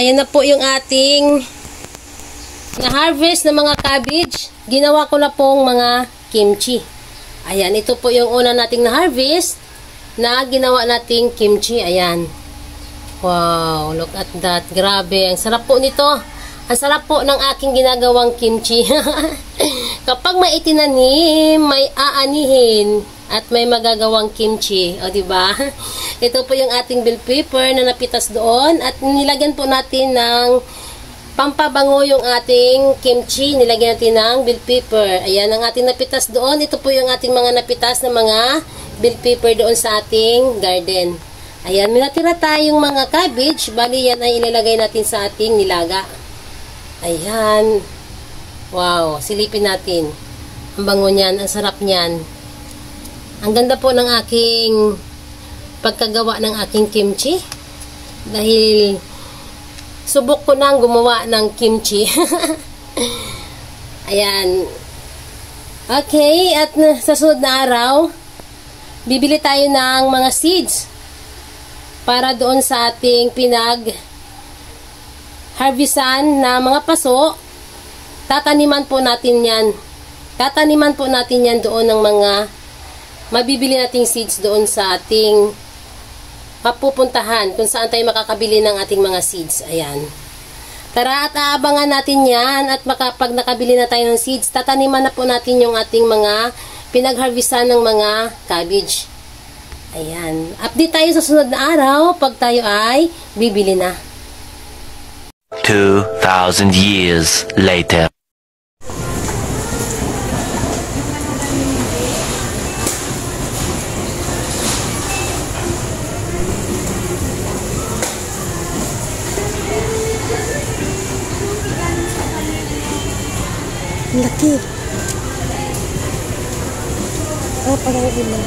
ayan na po yung ating na-harvest na mga cabbage. Ginawa ko na pong mga kimchi. Ayan, ito po yung una nating na-harvest na ginawa nating kimchi. Ayan. Wow, look at that. Grabe, ang sarap po nito. Ang sarap po ng aking ginagawang kimchi. Kapag may itinanim, may aanihin at may magagawang kimchi, o di ba? Ito po yung ating bell pepper na napitas doon at nilagyan po natin ng pampabango yung ating kimchi. Nilagyan natin ng bell pepper. Ayan ang ating napitas doon. Ito po yung ating mga napitas na mga bell pepper doon sa ating garden. Ayan, may natira tayong mga cabbage. Bali yan ay ilalagay natin sa ating nilaga. Ayan. Wow, silipin natin. Ang bango niyan, ang sarap niyan. Ang ganda po ng aking pagkagawa ng aking kimchi. Dahil subok ko nang gumawa ng kimchi. Ayan. Okay, at sa sunod na araw, bibili tayo ng mga seeds para doon sa ating harvestan na mga paso. Tataniman po natin yan. Tataniman po natin yan doon ng mga mabibili nating seeds doon sa ating mapupuntahan kung saan tayo makakabili ng ating mga seeds. Ayan. Tara at aabangan natin yan at pag nakabili na tayo ng seeds, tataniman na po natin yung ating mga pinagharvestan ng mga cabbage. Ayan. Update tayo sa sunod na araw pag tayo ay bibili na. 2,000 years later. Laki. Oh, parang ilo.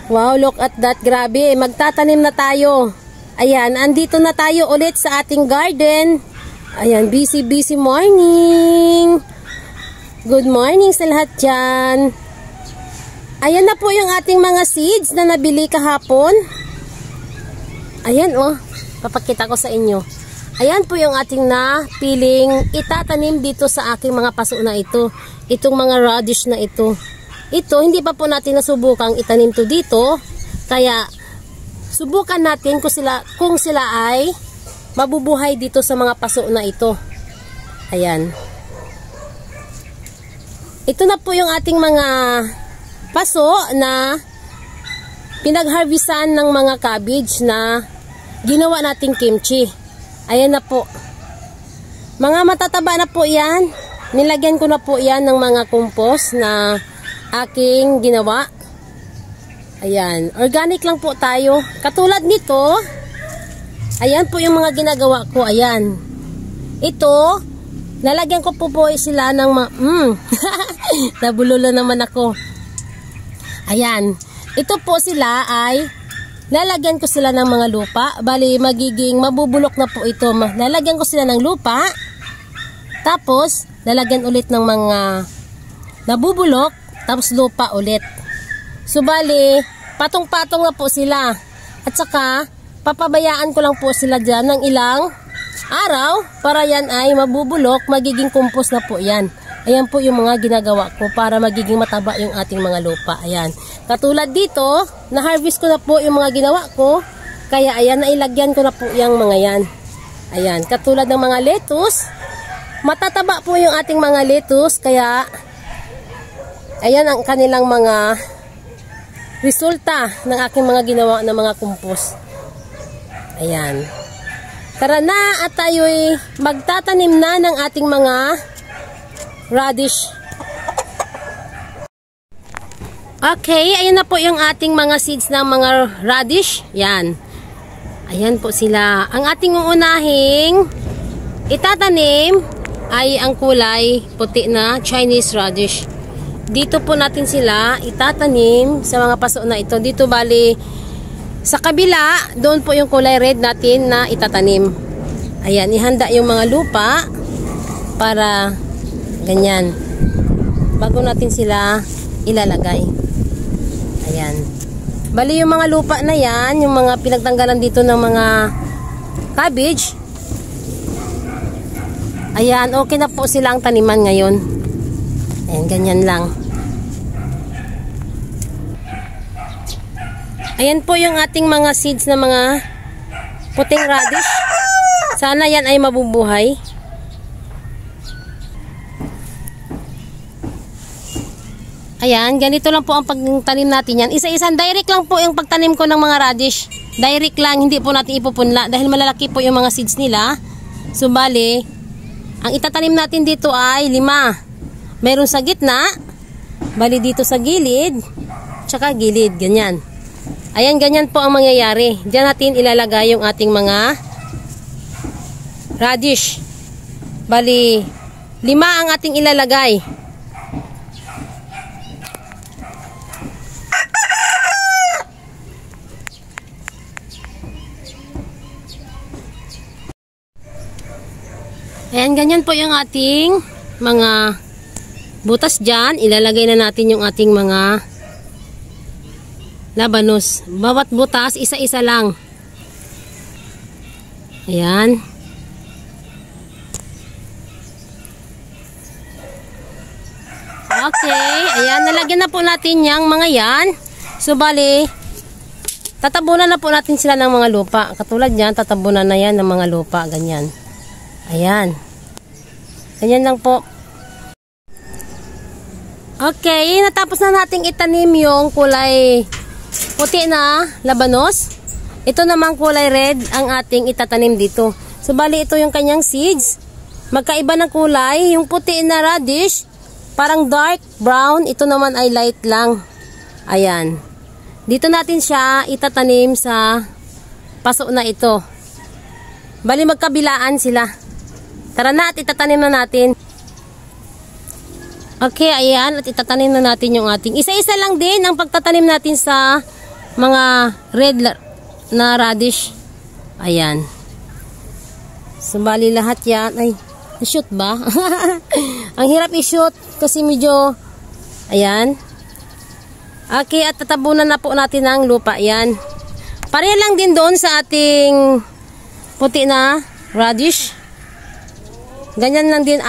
Wow, look at that. Grabe, magtatanim na tayo. Ayan, andito na tayo ulit sa ating garden. Ayan, busy morning. Good morning sa lahat dyan. Ayan na po yung ating mga seeds na nabili kahapon. Ayan, oh. Papakita ko sa inyo. Ayan po yung ating napiling itatanim dito sa aking mga paso na ito. Itong mga radish na ito. Ito, hindi pa po natin nasubukang itanim to dito. Kaya, subukan natin kung sila ay mabubuhay dito sa mga paso na ito. Ayan. Ito na po yung ating mga paso na pinagharvestan ng mga cabbage na ginawa nating kimchi. Ayan na po. Mga matataba na po yan. Nilagyan ko na po yan ng mga compost na aking ginawa. Ayan. Organic lang po tayo. Katulad nito, ayan po yung mga ginagawa ko. Ayan. Ito, nalagyan ko po sila ng nabulolo naman ako. Ayan. Ito po sila ay lalagyan ko sila ng mga lupa. Bali, magiging mabubulok na po ito. Lalagyan ko sila ng lupa. Tapos, lalagyan ulit ng mga nabubulok. Tapos, lupa ulit. So, bali, patong-patong na po sila. At saka, papabayaan ko lang po sila dyan ng ilang araw para yan ay mabubulok. Magiging compost na po yan. Ayan po yung mga ginagawa ko para magiging mataba yung ating mga lupa. Ayan. Katulad dito, na-harvest ko na po yung mga ginawa ko. Kaya ayan, nailagyan ko na po yung mga yan. Ayan. Katulad ng mga lettuce. Matataba po yung ating mga lettuce. Kaya, ayan ang kanilang mga resulta ng aking mga ginawa na mga compost. Ayan. Tara na at tayo'y magtatanim na ng ating mga radish. Okay, ayan na po yung ating mga seeds ng mga radish. Yan. Ayan po sila. Ang ating uunahing itatanim ay ang kulay puti na Chinese radish. Dito po natin sila itatanim sa mga paso na ito. Dito bali sa kabila, doon po yung kulay red natin na itatanim. Ayan, ihanda yung mga lupa para ganyan. Bago natin sila ilalagay. Ayan. Bali yung mga lupa na yan, yung mga pinagtanggalan dito ng mga cabbage. Ayan, okay na po silang taniman ngayon. Ayan, ganyan lang. Ayan po yung ating mga seeds na mga puting radish. Sana yan ay mabubuhay. Ayan, ganito lang po ang pagtanim natin yan. Isa-isang direct lang po yung pagtanim ko ng mga radish. Direct lang, hindi po natin ipupunla. Dahil malalaki po yung mga seeds nila. So, bali, ang itatanim natin dito ay 5. Meron sa gitna. Bali dito sa gilid. Tsaka gilid, ganyan. Ayan, ganyan po ang mangyayari. Diyan natin ilalagay yung ating mga radish. Bali, 5 ang ating ilalagay. Ayan, ganyan po yung ating mga butas dyan. Ilalagay na natin yung ating mga labanos. Bawat butas, isa-isa lang. Ayan. Okay. Ayan, nalagyan na po natin yung mga yan. So, bali, tatabunan na po natin sila ng mga lupa. Katulad yan, tatabunan na yan ng mga lupa. Ganyan. Ayan. Ganyan lang po. Okay, natapos na nating itanim yung kulay puti na labanos. Ito namang kulay red ang ating itatanim dito. So, bali ito yung kanyang seeds. Magkaiba ng kulay. Yung puti na radish, parang dark brown. Ito naman ay light lang. Ayan. Dito natin siya itatanim sa paso na ito. Bali magkabilaan sila. Tara na at itatanim na natin. Okay, ayan. At itatanim na natin yung ating. Isa-isa lang din ang pagtatanim natin sa mga red na radish. Ayan. So, bali lahat yan. Ay, shoot ba? Ang hirap i-shoot kasi medyo, ayan. Okay, at tatabunan na po natin ang lupa. Ayan. Pareha lang din doon sa ating puti na radish. Ganyan lang din.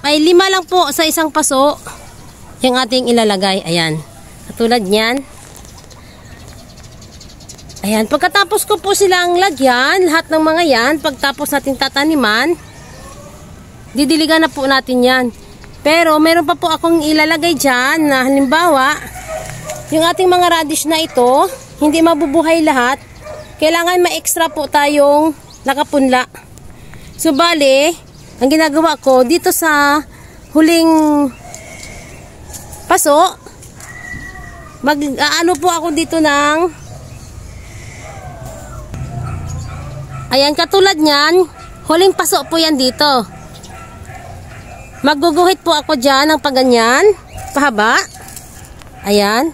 Ay 5 lang po sa isang paso yung ating ilalagay. Ayan. Katulad niyan. Ayan. Pagkatapos ko po silang lagyan, lahat ng mga yan, pagtapos natin tataniman, didiligan na po natin yan. Pero meron pa po akong ilalagay dyan na halimbawa, yung ating mga radish na ito, hindi mabubuhay lahat. kailangan ma-extra po tayong nakapunla. So, bale, ang ginagawa ko, dito sa huling paso, mag-ano po ako dito ng, ayan, katulad nyan, huling paso po yan dito. Magguguhit po ako dyan ng paganyan, pahaba. Ayan.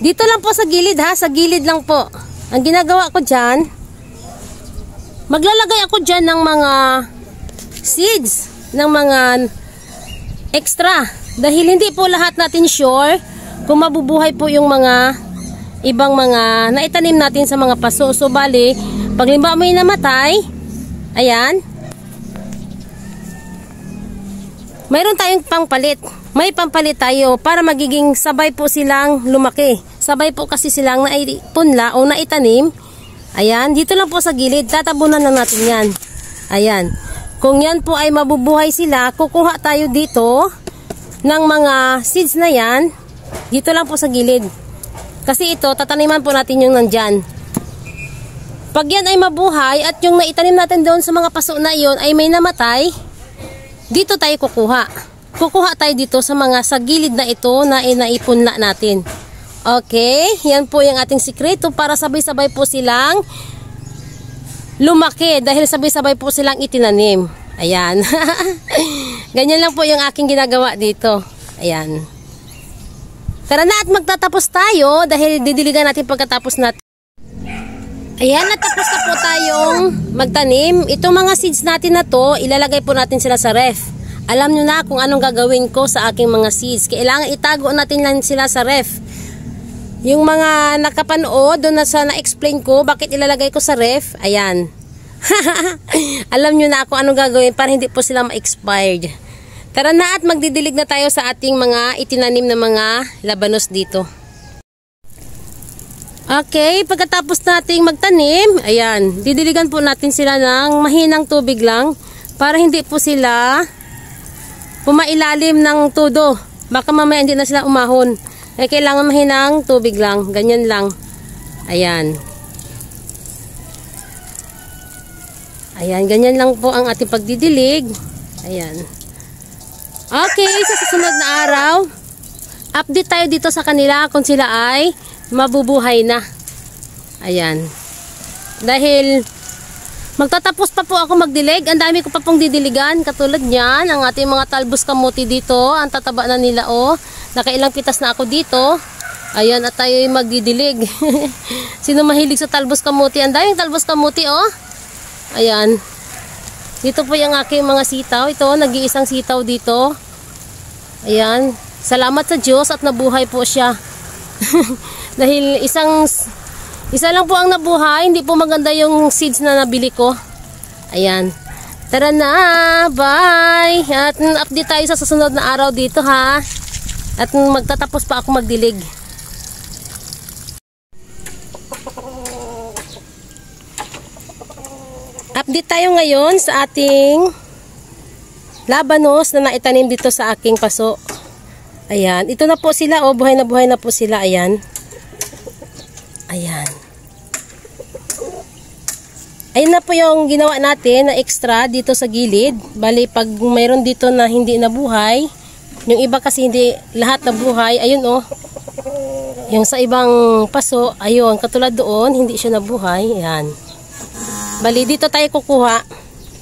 Dito lang po sa gilid ha, sa gilid lang po. Ang ginagawa ko dyan, maglalagay ako dyan ng mga seeds, ng mga extra. Dahil hindi po lahat natin sure kung mabubuhay po yung mga ibang mga naitanim natin sa mga paso. So, bali, pag limba mo yung namatay, ayan, mayroon tayong pangpalit. May pampalit tayo para magiging sabay po silang lumaki. Sabay po kasi silang naipunla o naitanim. Ayan, dito lang po sa gilid. Tatabunan na natin yan. Ayan. Kung yan po ay mabubuhay sila, kukuha tayo dito ng mga seeds na yan. Dito lang po sa gilid. Kasi ito, tataniman po natin yung nandyan. Pag yan ay mabuhay at yung naitanim natin doon sa mga paso na yun ay may namatay, dito tayo kukuha. Kukuha tayo dito sa mga sa gilid na ito na inaipunla natin. Okay, yan po yung ating sikreto para sabay-sabay po silang lumaki dahil sabay-sabay po silang itinanim. Ayan. Ganyan lang po yung aking ginagawa dito. Ayan. Tara na at magtatapos tayo dahil didiligan natin pagkatapos natin. Ayan, natapos na po tayong magtanim. Itong mga seeds natin na to, ilalagay po natin sila sa ref. Alam nyo na kung anong gagawin ko sa aking mga seeds. Kailangan itago natin lang sila sa ref. Yung mga nakapanood, doon na sa na-explain ko, bakit ilalagay ko sa ref, ayan. Alam nyo na kung anong gagawin para hindi po sila ma-expired. Tara na at magdidilig na tayo sa ating mga itinanim na mga labanos dito. Okay, pagkatapos nating magtanim, ayan, didiligan po natin sila ng mahinang tubig lang para hindi po sila pumailalim ng todo. Baka mamaya hindi na sila umahon. Eh, kailangan mahinang tubig lang, ganyan lang. Ayan. Ayan, ganyan lang po ang ating pagdidilig. Ayan. Okay, sa susunod na araw, update tayo dito sa kanila kung sila ay mabubuhay na. Ayan. Dahil magtatapos pa po ako magdilig. Ang dami ko pa pong didiligan. Katulad niyan, ang ating mga talbos kamuti dito. Ang tataba na nila, oh. Nakailang pitas na ako dito. Ayan, at tayo ay magdidilig. Sino mahilig sa talbos kamuti? Ang daming talbos kamuti, oh. Ayan. Dito po yung aking mga sitaw. Ito, nag-iisang sitaw dito. Ayan. Salamat sa Diyos at nabuhay po siya. Dahil isa lang po ang nabuhay, hindi po maganda yung seeds na nabili ko. Ayan. Tara na, bye! At update tayo sa susunod na araw dito ha. At magtatapos pa ako magdilig. Update tayo ngayon sa ating labanos na naitanim dito sa aking paso. Ayan, ito na po sila, oh, buhay na po sila, ayan. Ayan. Ayun na po yung ginawa natin na extra dito sa gilid. Bali, pag mayroon dito na hindi nabuhay, yung iba kasi hindi lahat nabuhay, ayun oh. Yung sa ibang paso, ayun, katulad doon, hindi siya nabuhay, ayan. Bali, dito tayo kukuha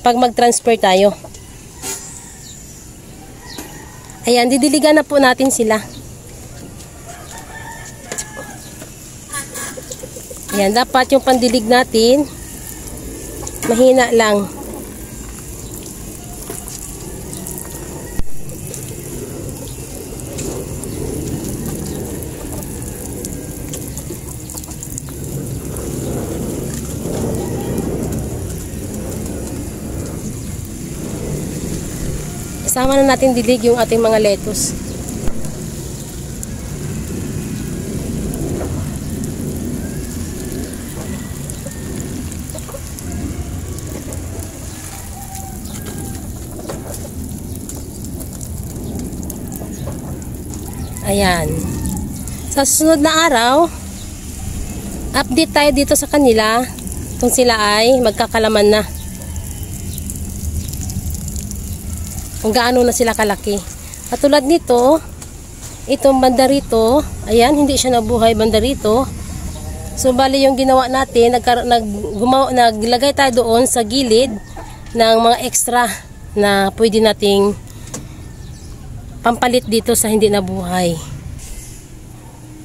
pag mag-transfer tayo. Ayan, didiligan na po natin sila. Ayan, dapat yung pandilig natin mahina lang. Isama na natin dilig yung ating mga lettuce. Ayan. Sa susunod na araw, Update tayo dito sa kanila kung sila ay magkakalaman na. Kung gaano na sila kalaki. Katulad nito, itong banda rito, ayan, hindi siya nabuhay banda rito. So, bali yung ginawa natin, naglagay tayo doon sa gilid ng mga extra na pwede nating pampalit dito sa hindi nabuhay.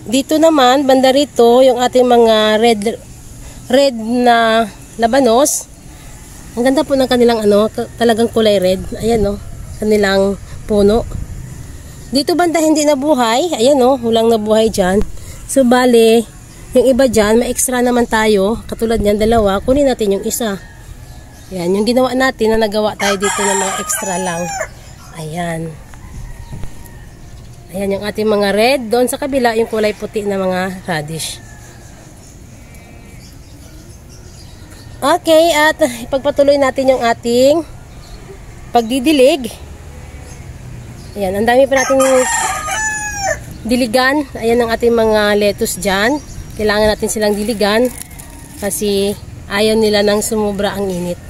Dito naman, banda rito, yung ating mga red na labanos. Ang ganda po ng kanilang talagang kulay red. Ayan kanilang puno. Dito banda hindi nabuhay. Ayan walang nabuhay dyan. So, bali, yung iba dyan, may extra naman tayo. Katulad niyan, dalawa. Kunin natin yung isa. Ayan, yung ginawa natin na nagawa tayo dito ng mga extra lang. Ayan. Ayan yung ating mga red. Doon sa kabila, yung kulay puti na mga radish. Okay, at ipagpatuloy natin yung ating pagdidilig. Ayan, ang dami pa nating diligan. Ayan ang ating mga lettuce dyan. Kailangan natin silang diligan kasi ayaw nila nang sumubra ang init.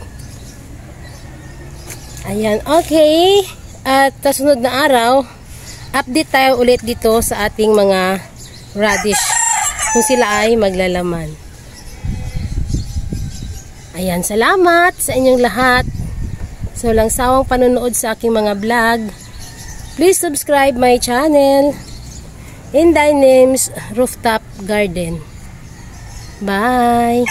Ayan, okay. At kasunod na araw, update tayo ulit dito sa ating mga radish kung sila ay maglalaman. Ayan, salamat sa inyong lahat. So, walang sawang panonood sa aking mga vlog. Please subscribe my channel, Inday Names Rooftop Garden. Bye!